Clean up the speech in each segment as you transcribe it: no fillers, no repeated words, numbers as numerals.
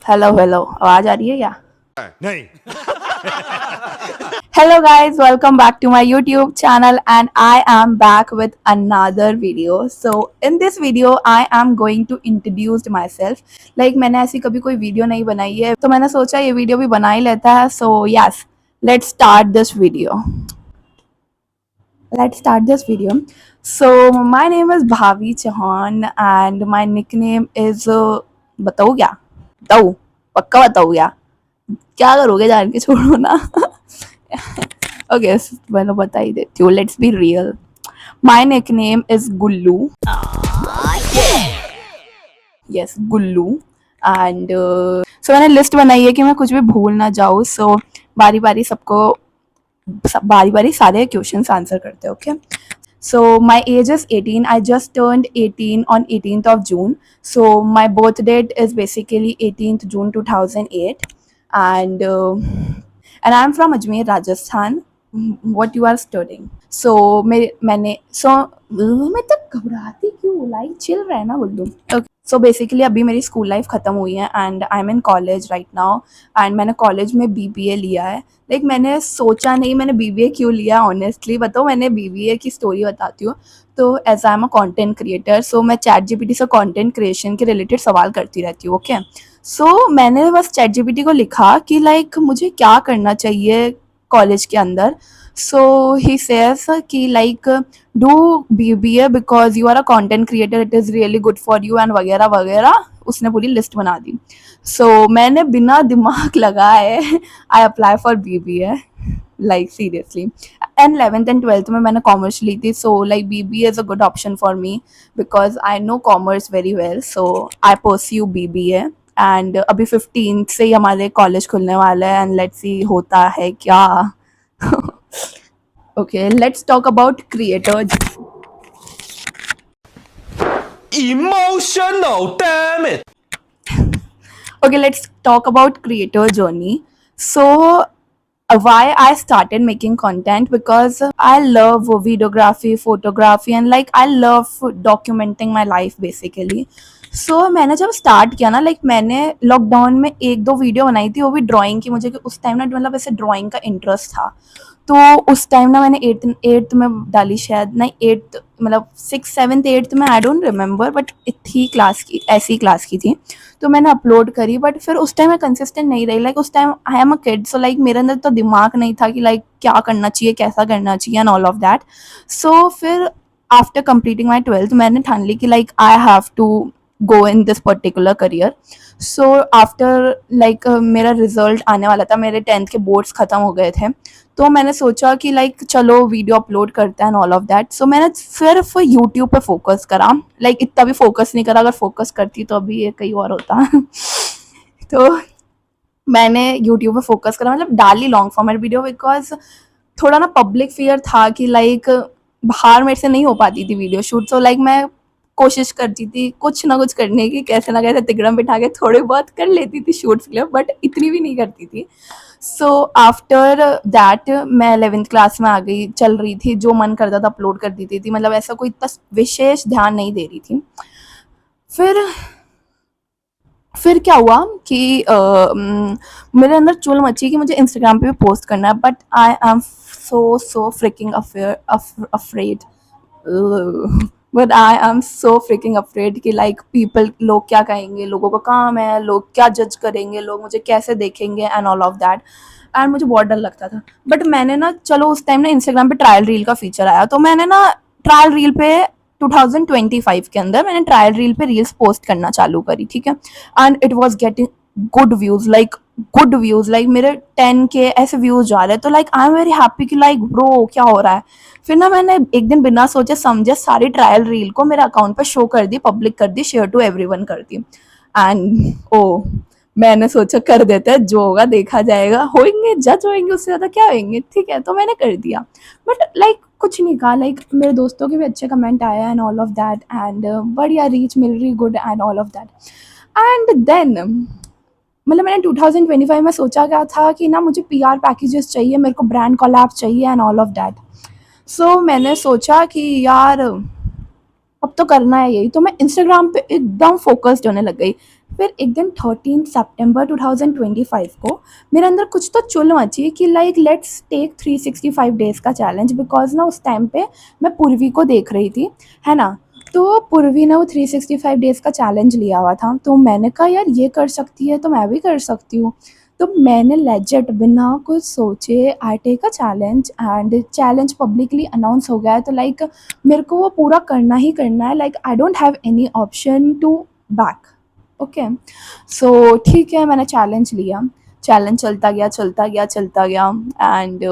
Hello hello, आवाज आ रही है क्या? नहीं। Hello guys, welcome back to my YouTube channel and I am back with another video. So in this video I am going to introduce myself. Like मैंने ऐसी कभी कोई video नहीं बनाई है तो मैंने सोचा ये वीडियो भी बना ही लेता है. So yes, let's start this video. So my name is Bhavi Chauhan and my nickname is बताऊँ क्या? बताऊँ? पक्का बताऊँ क्या करोगे जान के, छोड़ो ना. ओके, मैंने बता ही देती हूँ. Let's be real. My nickname is Gullu. Yes, Gullu. And so मैंने लिस्ट बनाई है कि मैं कुछ भी भूल ना जाऊँ. सो बारी बारी सारे क्वेश्चंस आंसर करते हैं. Okay. So my age is 18. I just turned 18 on 18th of June. So my birth date is basically 18th June 2008. And I'm from Ajmer, Rajasthan. What you are studying? So मैं तो घबराती क्यों? Like chill रहना बोल दूँ. Okay. So basically अभी मेरी school life ख़त्म हुई है and I M in college right now. And मैंने कॉलेज में BBA लिया है. लाइक मैंने सोचा नहीं मैंने BBA क्यों लिया. ऑनेस्टली बताओ, मैंने BBA की स्टोरी बताती हूँ. तो as I am a content creator, so मैं ChatGPT से कंटेंट क्रिएशन के रिलेटेड सवाल करती रहती हूँ. ओके. सो मैंने बस ChatGPT को लिखा कि लाइक मुझे क्या करना चाहिए कॉलेज के अंदर. सो ही सेज कि like do BBA because you are a content creator, it is really good for you and वगैरह वगैरह. उसने पूरी लिस्ट बना दी. सो मैंने बिना दिमाग लगाए I apply for BBA. Like seriously. And 11th and 12th में मैंने कॉमर्स ली थी. So like BBA is a good option for me because I know commerce very well. So I pursue BBA. And अभी 15th से ही हमारे college खुलने वाले हैं and let's see होता है क्या. Okay, let's talk about creators. Emotional, damn it. Okay, let's talk about creator journey. So why I started making content, because I love videography, photography and like I love documenting my life basically. So मैंने जब start किया ना, like मैंने lockdown में 1-2 video बनाई थी, वो भी ड्राइंग की. मुझे उस टाइम ना मतलब ऐसे ड्राइंग का इंटरेस्ट था. तो उस टाइम ना मैंने 8th में डाली, शायद नहीं 8th मतलब 6th 7th 8th में, आई डोंट रिमेंबर, बट थी क्लास की, ऐसी क्लास की थी. तो मैंने अपलोड करी. बट फिर उस टाइम मैं कंसिस्टेंट नहीं रही. लाइक उस time I am a kid, so like मेरे अंदर तो दिमाग नहीं था कि लाइक क्या करना चाहिए, कैसा करना चाहिए and all of that. So फिर आफ्टर कंप्लीटिंग माई 12th मैंने ठान ली कि like I have to go in this particular career. So after like मेरा रिजल्ट आने वाला था, मेरे 10th के बोर्ड्स ख़त्म हो गए थे. तो मैंने सोचा कि लाइक चलो वीडियो अपलोड करते हैं एंड ऑल ऑफ दैट. सो मैंने सिर्फ यूट्यूब पे फोकस करा. लाइक इतना भी फोकस नहीं करा, अगर फोकस करती तो अभी ये कहीं और होता. तो मैंने यूट्यूब पे फोकस करा, मतलब डाली लॉन्ग फॉर्मेट वीडियो बिकॉज थोड़ा ना पब्लिक फियर था कि लाइक बाहर मेरे से नहीं हो पाती थी वीडियो शूट. सो लाइक मैं कोशिश करती थी कुछ ना कुछ करने की, कैसे ना कैसे तिगड़म बिठा के थोड़े बहुत कर लेती थी शूट्स के लिए, बट इतनी भी नहीं करती थी. सो आफ्टर दैट मैं 11th क्लास में आ गई. चल रही थी, जो मन करता था अपलोड कर देती थी, मतलब ऐसा कोई इतना विशेष ध्यान नहीं दे रही थी. फिर क्या हुआ कि मेरे अंदर चुल मची कि मुझे इंस्टाग्राम पे भी पोस्ट करना है. But I am so fricking afraid. But I am so fricking afraid कि लाइक पीपल, लोग क्या कहेंगे, लोगों का काम है, लोग क्या जज करेंगे, लोग मुझे कैसे देखेंगे and all of that. And मुझे बहुत डर लगता था. बट मैंने ना, चलो उस टाइम ना इंस्टाग्राम पे ट्रायल रील का फीचर आया, तो मैंने ना ट्रायल रील पे 2025 के अंदर मैंने ट्रायल रील पे रील्स पोस्ट करना चालू करी. ठीक है. And it was getting good views, like मेरे 10K ऐसे व्यूज जा रहे हैं. तो like I am very happy कि लाइक ब्रो क्या हो रहा है. फिर ना मैंने एक दिन बिना सोचे समझे सारी ट्रायल रील को मेरे अकाउंट पर शो कर दी, पब्लिक कर दी, शेयर टू एवरीवन कर दी. एंड मैंने सोचा कर देते हैं, जो होगा देखा जाएगा, होंगे जज होंगे, उससे ज़्यादा क्या होंगे. ठीक है, तो मैंने कर दिया. बट लाइक कुछ नहीं कहा. लाइक मेरे दोस्तों के भी अच्छे कमेंट आए and all of that, and बढ़िया रीच मिल रही, good and all of that. And then मतलब मैंने 2025 में सोचा क्या था कि ना मुझे PR पैकेजेस चाहिए, मेरे को ब्रांड कोलैब चाहिए एंड ऑल ऑफ दैट. सो मैंने सोचा कि यार अब तो करना है यही. तो मैं इंस्टाग्राम पे एकदम फोकस्ड होने लग गई. फिर एक दिन 13 सितंबर 2025 को मेरे अंदर कुछ तो चुल मची कि लाइक लेट्स टेक 365 डेज़ का चैलेंज, बिकॉज ना उस टाइम पे मैं पूर्वी को देख रही थी, है ना। तो पूर्वी ने वो 365 डेज़ का चैलेंज लिया हुआ था, तो मैंने कहा यार ये कर सकती है तो मैं भी कर सकती हूँ। तो मैंने लेजिट बिना कुछ सोचे I take a challenge, and challenge publicly announce हो गया है, तो लाइक मेरे को वो पूरा करना ही करना है, like I don't have any option to back. Okay, so ठीक है, मैंने चैलेंज लिया। चैलेंज चलता गया चलता गया चलता गया, एंड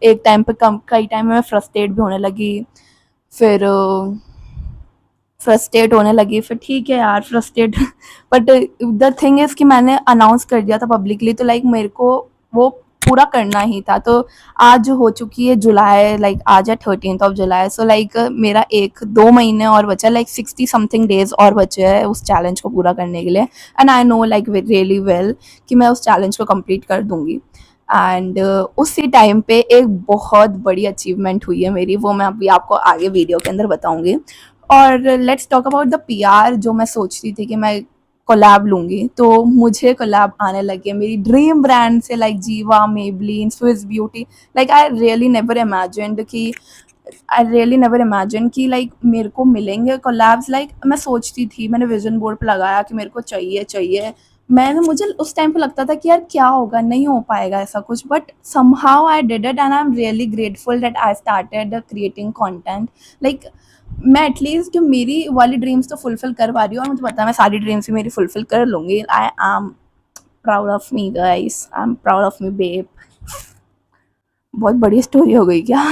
एक टाइम पे कई टाइम में मैं फ्रस्ट्रेट भी होने लगी। फिर फ्रस्ट्रेट होने लगी, फिर ठीक है यार frustrate but the thing is कि मैंने अनाउंस कर दिया था पब्लिकली, तो लाइक मेरे को वो पूरा करना ही था। तो आज हो चुकी है जुलाई, लाइक आज है 13 जुलाई, सो लाइक मेरा 1-2 महीने और बचा, लाइक 60 समथिंग डेज और बचे हैं उस चैलेंज को पूरा करने के लिए। And I know like really well कि मैं उस चैलेंज को कंप्लीट कर दूंगी। एंड उसी टाइम पे एक बहुत बड़ी अचीवमेंट हुई है मेरी, वो मैं अभी आपको आगे वीडियो के अंदर बताऊंगी। और let's talk about the PR. जो मैं सोचती थी कि मैं कोलैब लूँगी, तो मुझे कोलैब आने लगे मेरी ड्रीम ब्रांड से, लाइक जीवा, Maybelline, Swiss beauty. Like I really never imagine कि लाइक मेरे को मिलेंगे कोलैब्स। लाइक मैं सोचती थी, मैंने विजन बोर्ड पे लगाया कि मेरे को चाहिए चाहिए। मैंने मुझे उस टाइम पे लगता था कि यार क्या होगा, नहीं हो पाएगा ऐसा कुछ, but somehow I did it, and I am really grateful that I started creating content. Like मैं एटलीस्ट मेरी वाली ड्रीम्स तो फुलफिल कर पा रही हूँ, और मुझे पता है मैं सारी ड्रीम्स भी मेरी फुलफिल कर लूँगी। I am proud of me guys, I am proud of me babe. बहुत बड़ी स्टोरी हो गई क्या?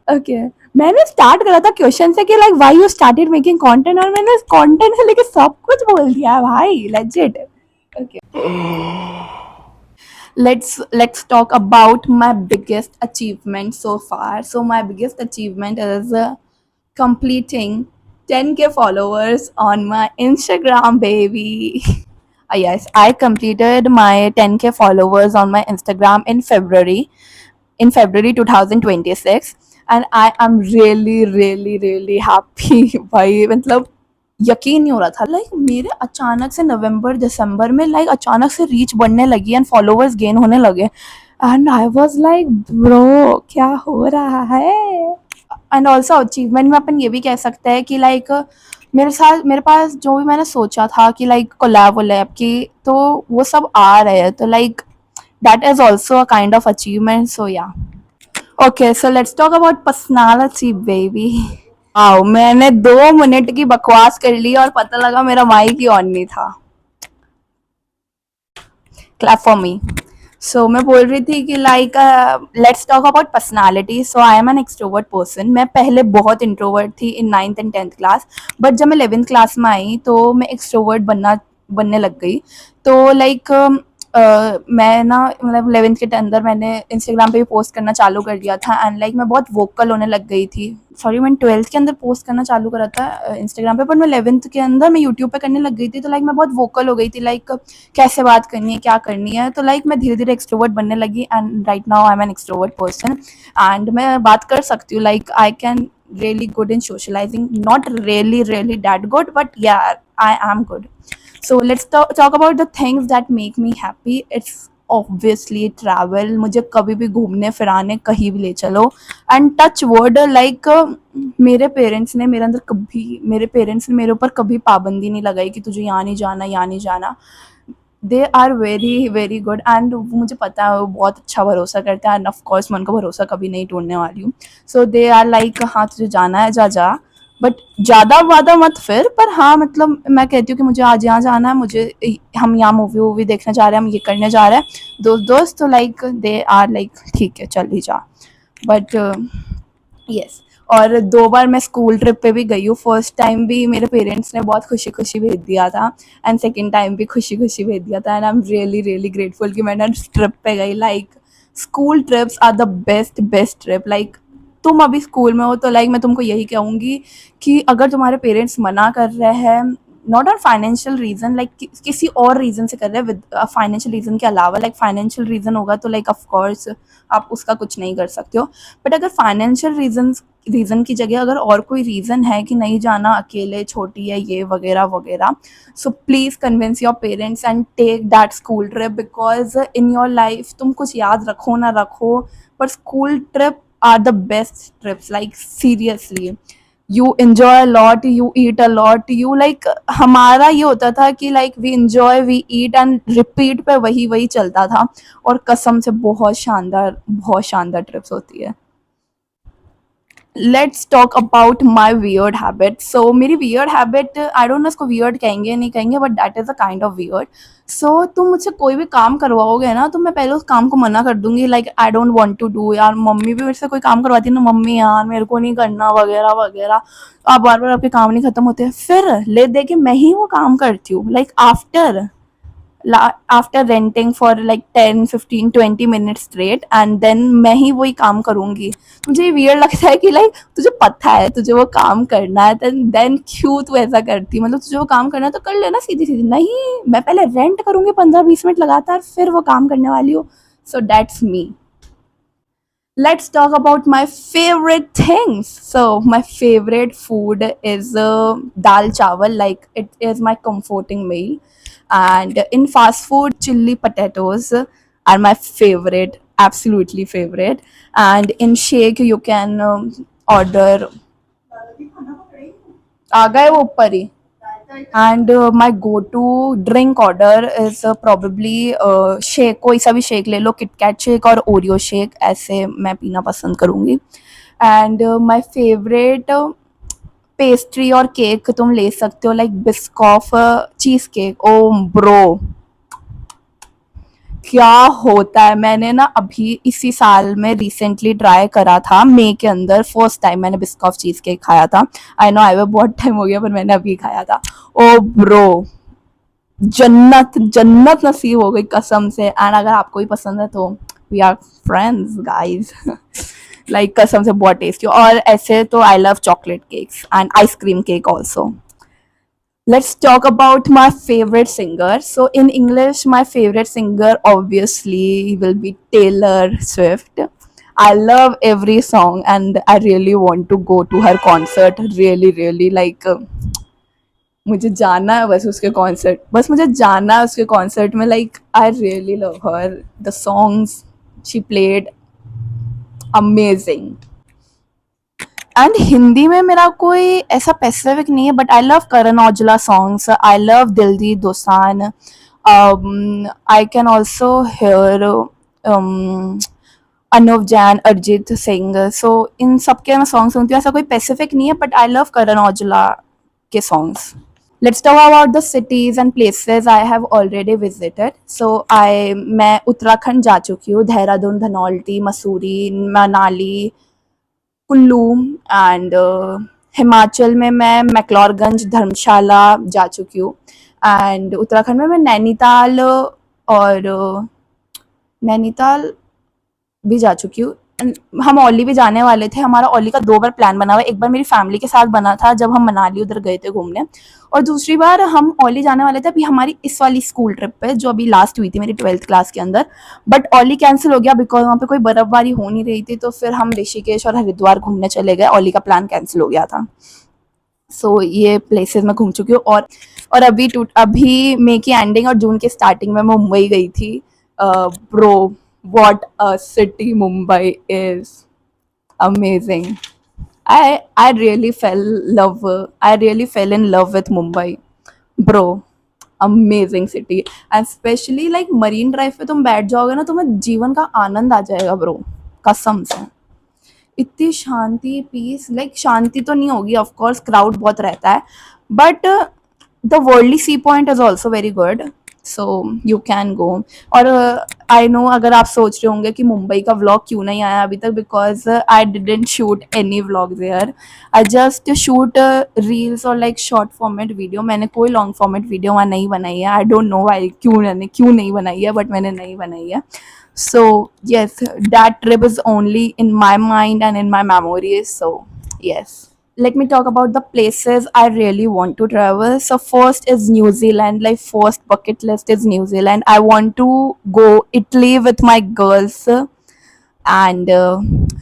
ओके, मैंने स्टार्ट करा था क्वेश्चन से कि like why you started making content, और मैंने कंटेंट से लेके सब कुछ बोल दिया है भाई, legit. Okay, let's talk about my biggest achievement so far. So my biggest achievement is completing 10K followers on my Instagram, baby. Yes, I completed my 10K followers on my Instagram in February 2026, and I am really really really happy. भाई मतलब यकीन नहीं हो रहा था, like मेरे अचानक से नवंबर दिसंबर में लाइक अचानक से रीच बढ़ने लगी एंड फॉलोअर्स गेन होने लगे, and I was like bro क्या हो रहा है। एंड ऑल्सो अचीवमेंट में अपन ये भी कह सकते हैं कि लाइक मेरे पास जो भी मैंने सोचा था कि लाइक कोलैब वोलैब की, तो वो सब आ रहे हैं, तो like that is also a kind of achievement, so yeah. Okay, so let's talk about personality baby. आओ, मैंने 2 मिनट की बकवास कर ली और पता लगा मेरा माइक ही ऑन नहीं था। Clap for me. सो मैं बोल रही थी कि like let's talk about personality. So I am an extrovert person. मैं पहले बहुत इंट्रोवर्ट थी इन 9th and 10th class, but जब मैं 11th क्लास में आई तो मैं एक्सट्रोवर्ट बनने लग गई। तो लाइक मैं ना मतलब 11th के अंदर मैंने इंस्टाग्राम पे भी पोस्ट करना चालू कर दिया था, एंड लाइक मैं बहुत वोकल होने लग गई थी। सॉरी, मैंने 12th के अंदर पोस्ट करना चालू करा था इंस्टाग्राम पे, पर मैं 11th के अंदर मैं यूट्यूब पे करने लग गई थी, तो लाइक मैं बहुत वोकल हो गई थी, लाइक कैसे बात करनी है, क्या करनी है। तो लाइक मैं धीरे धीरे एक्सट्रोवर्ट बनने लगी, and right now I am an extrovert person, and मैं बात कर सकती हूँ, like I can really good in socializing, not really that good, but yeah, I am good. So let's talk about the things that make me happy. It's obviously travel. मुझे कभी भी घूमने फिराने कहीं भी ले चलो, एंड टच वर्ड लाइक मेरे parents ने मेरे ऊपर कभी पाबंदी नहीं लगाई कि तुझे यहाँ नहीं जाना, यहाँ नहीं जाना। They are very very good, and मुझे पता है वो बहुत अच्छा भरोसा करते हैं, एंड ऑफ कोर्स मैं उनका भरोसा कभी नहीं तोड़ने वाली हूँ। सो दे आर लाइक हाँ तुझे जाना है जा जा, बट ज़्यादा वादा मत फिर, पर हाँ मतलब मैं कहती हूँ कि मुझे आज यहाँ जाना है, मुझे हम यहाँ मूवी वूवी देखने जा रहे हैं, हम ये करने जा रहे हैं दोस्त दोस्त, तो लाइक दे आर लाइक ठीक है चल ही जा। बट यस, और 2 बार मैं स्कूल ट्रिप पे भी गई हूँ। फर्स्ट टाइम भी मेरे पेरेंट्स ने बहुत खुशी खुशी भेज दिया था, एंड सेकेंड टाइम भी खुशी खुशी भेज दिया था, and I am really really grateful कि मैंने ट्रिप पे गई। Like school trips are the best best trip. Like तुम अभी स्कूल में हो तो लाइक मैं तुमको यही कहूँगी कि अगर तुम्हारे पेरेंट्स मना कर रहे हैं, not on financial reason, like किसी और रीजन से कर रहे हैं विद फाइनेंशियल रीजन के अलावा, लाइक फाइनेंशियल रीजन होगा तो लाइक ऑफ कोर्स आप उसका कुछ नहीं कर सकते हो, बट अगर फाइनेंशियल रीजन की जगह अगर और कोई रीजन है कि नहीं जाना, अकेले छोटी है ये वगैरह वगैरह, so please convince your parents and take that school trip, because in your life तुम कुछ याद रखो ना रखो, पर school trip are the best trips, like seriously you enjoy a lot, you eat a lot, you like, हमारा ये होता था कि like we enjoy, we eat and repeat पे वही वही चलता था, और कसम से बहुत शानदार ट्रिप्स होती है. Let's talk about my weird habit. So मेरी weird habit, I don't know इसको वियर्ड कहेंगे या नहीं कहेंगे, but that is a kind of weird. So तुम मुझसे कोई भी काम करवाओगे ना, तो मैं पहले उस काम को मना कर दूंगी, like I don't want to do. यार मम्मी भी मेरे से कोई काम करवाती है ना, मम्मी यार मेरे को नहीं करना वगैरह वगैरह, आप बार बार आपके काम नहीं खत्म होते, फिर ले दे के मैं ही वो काम करती हूँ, like after renting for like 10 15 20 minute straight, and then मैं ही वही काम करूंगी. मुझे ये वियर्ड लगता है कि लाइक तुझे पता है तुझे वो काम करना है, देन क्यों तू ऐसा करती, मतलब तुझे वो काम करना है तो कर लेना सीधी सीधी. नहीं, मैं पहले रेंट करूंगी 15 20 मिनट लगातार, फिर वो काम करने वाली हूँ. So that's me. Let's talk about my favorite things. So my favorite food is dal chawal, like it is my comforting meal. And in fast food, chili potatoes are my favorite, absolutely favorite. And in shake, you can order. आ गए वो ऊपर ही. And my go to drink order is probably shake, कोई सा भी shake ले लो, किटकैट शेक और ओरियो शेक, ऐसे मैं पीना पसंद करूँगी. एंड माई फेवरेट पेस्ट्री और केक तुम ले सकते हो, like Biscoff cheese cake. Oh bro, क्या होता है, मैंने ना अभी इसी साल में रिसेंटली ट्राई करा था, मई के अंदर फर्स्ट टाइम मैंने बिस्कॉफ चीज़ केक खाया था. आई नो आई वो बहुत टाइम हो गया, पर मैंने अभी खाया था. ओ ब्रो, जन्नत जन्नत नसीब हो गई कसम से. एंड अगर आपको भी पसंद है तो we are friends guys. Like कसम से बहुत टेस्टी. और ऐसे तो I love chocolate cakes and ice cream cake also. Let's talk about my favorite singer. So in English, my favorite singer obviously will be Taylor Swift. I love every song and I really want to go to her concert. Really like मुझे जाना है बस उसके concert, बस मुझे जाना है उसके कॉन्सर्ट में. Like I really love her, the songs she played amazing. And Hindi में मेरा कोई ऐसा स्पेसिफिक नहीं है, but I love Karan Aujla songs, I love Diljit Dosanjh, I can also hear Anuv Jain, Arijit Singh. So इन सबके मैं सॉन्ग सुनती हूँ, ऐसा कोई स्पेसिफिक नहीं है, but I love Karan Aujla के songs. Let's talk about the cities and places I have already visited. So मैं उत्तराखंड जा चुकी हूँ, देहरादून, धनौल्टी, मसूरी, मनाली, कुल्लू. एंड हिमाचल में मैं मैक्लोडगंज, धर्मशाला जा चुकी हूँ. एंड उत्तराखंड में मैं नैनीताल और नैनीताल भी जा चुकी हूँ. हम औली भी जाने वाले थे, हमारा औली का 2 बार प्लान बना हुआ है. एक बार मेरी फैमिली के साथ बना था जब हम मनाली उधर गए थे घूमने, और दूसरी बार हम औली जाने वाले थे अभी हमारी इस वाली स्कूल ट्रिप पे जो अभी लास्ट हुई थी मेरी 12th क्लास के अंदर. बट औली कैंसिल हो गया बिकॉज वहाँ पे कोई बर्फबारी हो नहीं रही थी, तो फिर हम ऋषिकेश और हरिद्वार घूमने चले गए, औली का प्लान कैंसिल हो गया था. सो ये प्लेसेस मैं घूम चुकी हूँ. और अभी मई की एंडिंग और जून की स्टार्टिंग में मैं मुंबई गई थी. Bro, what a city Mumbai is. Amazing. I really fell in love with Mumbai, bro. Amazing city. And especially like marine drive पे तुम बैठ जाओगे ना, तुम्हें जीवन का आनंद आ जाएगा ब्रो, कसम से. इतनी शांति, पीस, लाइक शांति तो नहीं होगी ऑफ कोर्स, क्राउड बहुत रहता है, but the worldly sea point is also very good, so you can go. और आई नो अगर आप सोच रहे होंगे कि मुंबई का व्लॉग क्यों नहीं आया अभी तक, because I didn't shoot any vlog there. I just shoot reels और लाइक शॉर्ट फॉर्मेट वीडियो. मैंने कोई लॉन्ग फॉर्मेट वीडियो वहाँ नहीं बनाई है. आई डोंट नो वाई, क्यों नहीं बनाई है, बट मैंने नहीं बनाई है. So yes, that trip is only in my mind and in my memories. So yes. let me talk about the places I really want to travel. So first is New Zealand. Like first bucket list is New Zealand. I want to go Italy with my girls and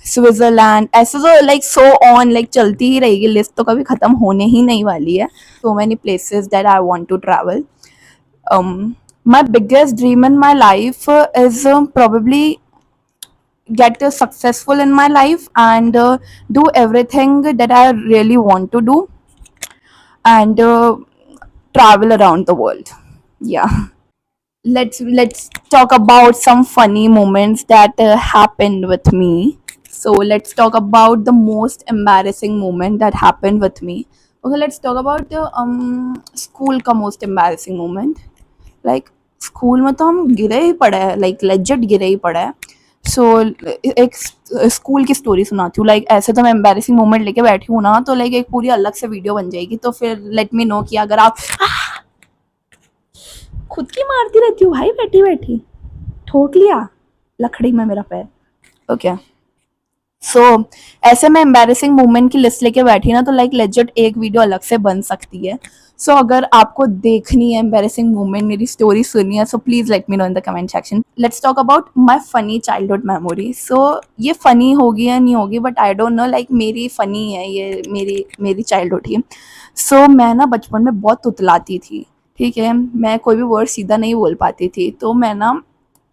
Switzerland. ऐसे तो like so on like चलती ही रहेगी list तो कभी ख़त्म होने ही नहीं वाली है. So many places that I want to travel. My biggest dream in my life is probably get successful in my life and do everything that I really want to do and travel around the world. Yeah. Let's talk about some funny moments that happened with me. So let's talk about the most embarrassing moment that happened with me. Okay, let's talk about the school का most embarrassing moment. Like school में तो हम गिरे ही पड़े हैं, like legit गिरे ही पड़े हैं. सो एक स्कूल की स्टोरी सुनाती हूँ. लाइक ऐसे तो मैं एम्बेरसिंग मोमेंट लेके बैठी हूँ ना, तो लाइक एक पूरी अलग से वीडियो बन जाएगी. तो फिर लेट मी नो कि अगर आप खुद की मारती रहती हूँ भाई, बैठी बैठी ठोक लिया लकड़ी में मेरा पैर. ओके सो ऐसे मैं एम्बेरसिंग मोमेंट की लिस्ट लेके बैठी ना, तो लाइक लेजिट एक वीडियो अलग से बन सकती है. सो अगर आपको देखनी है एम्बेरसिंग मोमेंट, मेरी स्टोरी सुननी है, so please let me know in the comment section. Let's talk about my funny childhood memory. So ये फनी होगी या नहीं होगी but I don't know, like मेरी फनी है ये, मेरी चाइल्डहुड ही. सो मैं ना बचपन में बहुत तुतलाती थी. ठीक है, मैं कोई भी वर्ड सीधा नहीं बोल पाती थी. तो मैं ना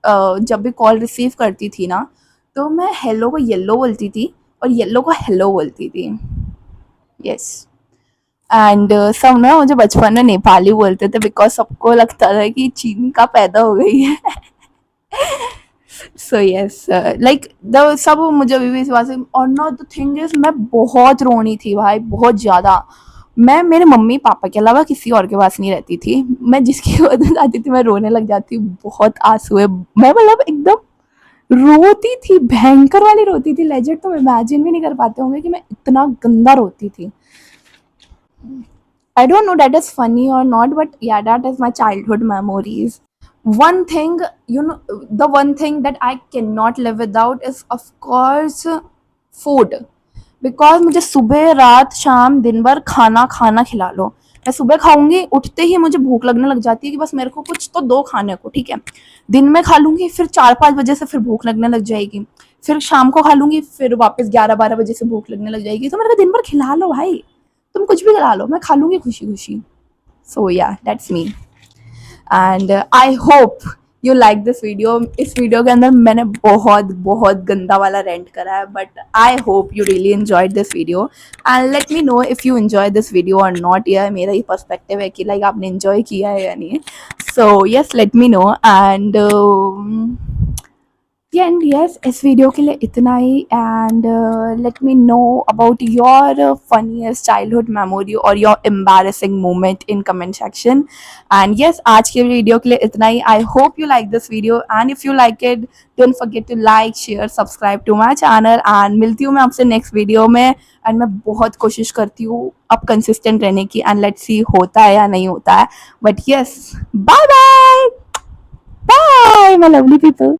जब भी कॉल रिसीव करती थी ना, तो मैं हेलो को येलो बोलती थी और येलो को हेलो बोलती थी. यस. एंड सब ना मुझे बचपन में नेपाली बोलते थे बिकॉज सबको लगता था कि चीन का पैदा हो गई है. So yes, like the sub मुझे अभी भी इस बात से. और ना द थिंग इज मैं बहुत रोनी थी भाई, बहुत ज़्यादा. मैं मेरे मम्मी पापा के अलावा किसी और के पास नहीं रहती थी. मैं जिसकी वजह जाती थी मैं रोने लग जाती. बहुत आंसू है, मैं मतलब एकदम रोती थी, भयंकर वाली रोती थी. लेजिट तुम इमेजिन भी नहीं कर पाते होंगे कि मैं इतना गंदा रोती थी. I don't know that is funny or not, but yeah, that is my childhood memories. One thing, you know, the one thing that I cannot live without is, of course, food. Because मुझे सुबह रात शाम दिन भर खाना खाना खिला लो. मैं सुबह खाऊंगी, उठते ही मुझे भूख लगने लग जाती है कि बस मेरे को कुछ तो दो खाने को. ठीक है, दिन में खा लूंगी, फिर 4-5 बजे से फिर भूख लगने लग जाएगी. फिर शाम को खा लूंगी, फिर वापस 11-12 बजे से भूख लगने लग जाएगी. तो मेरे को दिन भर खिला लो भाई, तुम कुछ भी खिला लो, मैं खा लूंगी खुशी खुशी. सो या that's me. And I hope you like this video. इस वीडियो के अंदर मैंने बहुत बहुत गंदा वाला रेंट करा है, but I hope you really enjoyed this video. And let me know if you enjoy this video और नॉट. यह मेरा ही पर्सपेक्टिव है कि लाइक आपने एंजॉय किया है या नहीं. So yes, let me know. And and yes, इस वीडियो के लिए इतना ही. And let me know about your funniest childhood memory और your embarrassing moment in comment section. And yes, आज के वीडियो के लिए इतना ही. I hope you like this video and if you like it don't forget to like share subscribe to my channel. And मिलती हूँ मैं आपसे नेक्स्ट वीडियो में. एंड मैं बहुत कोशिश करती हूँ अब कंसिस्टेंट रहने की. एंड लेट्स सी होता है या नहीं होता है. But yes, bye bye bye my lovely people.